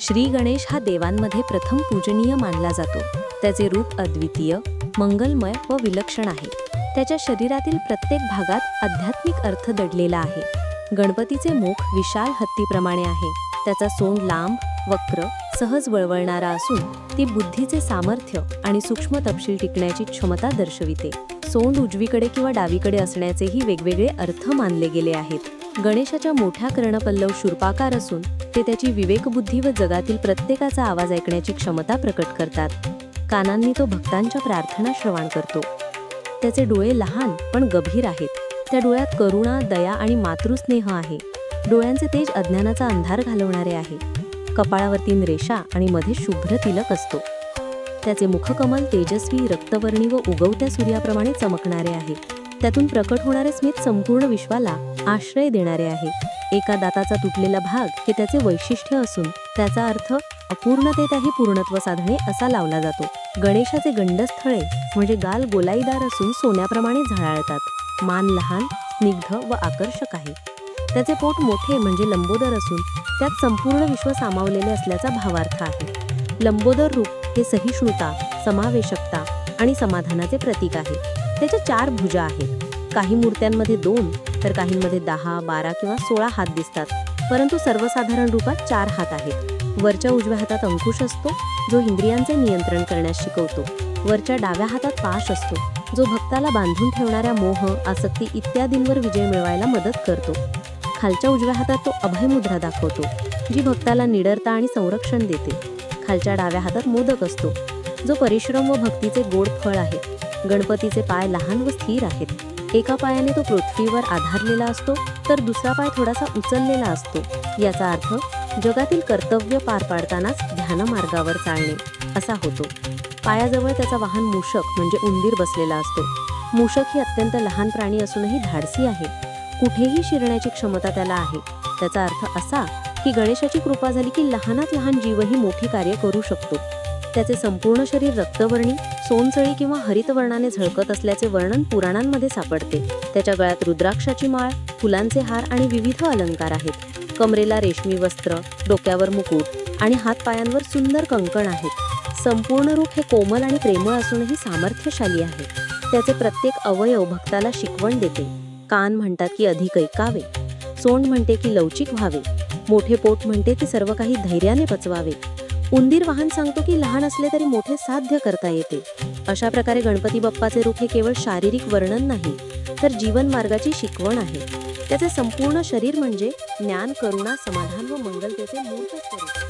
श्री गणेश हा देवांमध्ये प्रथम पूजनीय मानला जातो। त्याचे रूप अद्वितीय, मंगलमय व विलक्षण आहे। त्याच्या शरीरातील प्रत्येक भागात आध्यात्मिक अर्थ दडलेला आहे। गणपतीचे मुख विशाल हत्तीप्रमाणे आहे। त्याचा सोंड लांब, वक्र, सहज वळवळणारा असून ती बुद्धीचे सामर्थ्य आणि सूक्ष्म तपशील टिकण्याची क्षमता दर्शविते। सोंड उजवीकडे किंवा डावीकडे असण्याचेही वेगवेगळे अर्थ मानले गेले आहेत। गणेशाच्या मोठ्या कर्णपल्लव शूर्पाकार असून ते त्याची विवेकबुद्धी व जगातील प्रत्येकाचा आवाज ऐकण्याची क्षमता प्रकट करतात। कानांनी तो भक्तांच्या प्रार्थना श्रवण करतो। त्याचे डोळे लहान पण गंभीर आहेत। त्या डोळ्यात करुणा, दया आणि मातृस्नेह आहे। डोळ्यांचे तेज अज्ञानाचा अंधार घालवणारे आहे। कपाळावर 3 रेषा आणि मध्ये शुभ्र तिलक असतो। त्याचे मुखकमल तेजस्वी, रक्तवर्णी व उगवत्या सूर्याप्रमाणे चमकणारे आहे। त्यातून प्रकट होणारे स्मित संपूर्ण विश्वाला आश्रय देणारे आहे। एका दाताचा तुटलेला भाग हे त्याचे वैशिष्ट्य असून त्याचा अर्थ अपूर्णतेतही पूर्णत्व साधणे असा लावला जातो। गणेशाचे गंडस्थळे म्हणजे गाल गोलाईदार असून सोन्याप्रमाणे झळाळतात। मान लहान, स्निग्ध व आकर्षक आहे। त्याचे पोट मोठे म्हणजे लंबोदर असून त्यात संपूर्ण विश्व सामावलेले असल्याचा भावार्थ आहे। लंबोदर रूप हे सहिष्णुता, समावेशकता आणि समाधानाचे प्रतीक आहे। त्याच्या 4 भुजा आहेत। काही मूर्त्यांमध्ये 2 तर काहींमध्ये 10, 12 किंवा 16 हात दिसतात, परंतु सर्वसाधारण रूपात 4 हात आहेत। वरच्या उजव्या हातात अंकुश असतो जो इंद्रियांचे नियंत्रण करण्यास शिकवतो। वरच्या डाव्या हातात पाश असतो जो भक्ताला बांधून ठेवणाऱ्या मोह, आसक्ती इत्यादींवर विजय मिळवायला मदत करतो। खालच्या उजव्या हातात तो अभयमुद्रा दाखवतो जी भक्ताला निडरता आणि संरक्षण देते। खालच्या डाव्या हातात मोदक असतो जो परिश्रम व भक्तीचे गोड फळ आहे। गणपतीचे पाय लहान व स्थिर आहेत। एका पायाने तो पृथ्वीवर आधारलेला असतो तर दुसरा पाय थोडासा उचललेला असतो। याचा अर्थ जगातील कर्तव्य पार पाडतानाच ध्यान मार्गावर चालणे असा होतो। पायाजवळ त्याचा वाहन मूषक म्हणजे उंदीर बसलेला असतो। मूषक ही अत्यंत लहान प्राणी असूनही धाडसी आहे। कुठेही शिरण्याची क्षमता त्याला आहे। त्याचा अर्थ असा की गणेशाची कृपा झाली की लहानात लहान जीवही मोठी कार्य करू शकतो। त्याचे संपूर्ण शरीर रक्तवर्णी, सोनसळी किंवा हरितवर्णाने झळकत असल्याचे वर्णन पुराणांमध्ये सापडते। त्याच्या गळ्यात रुद्राक्षाची माळ, फुलांचे हार आणि विविध अलंकार आहेत। कमरेला रेशमी वस्त्र, डोक्यावर मुकुट आणि हातपायांवर सुंदर कंकण आहेत। संपूर्ण रूप हे कोमल आणि प्रेमळ असूनही सामर्थ्यशाली आहे। त्याचे प्रत्येक अवयव भक्ताला शिकवण देते। कान म्हणतात की अधिक ऐकावे, सोंड म्हणते की लवचिक व्हावे, मोठे पोट म्हणते की सर्व काही धैर्याने पचवावे, उंदीर वाहन सांगतो की लहान असले तरी मोठे साध्य करता येते। अशा प्रकारे गणपती बाप्पाचे रूप हे केवळ शारीरिक वर्णन नाही तर जीवन मार्गाची शिकवण आहे। त्याचे संपूर्ण शरीर म्हणजे ज्ञान, करुणा, समाधान व मंगलतेचे मूर्त स्वरूप।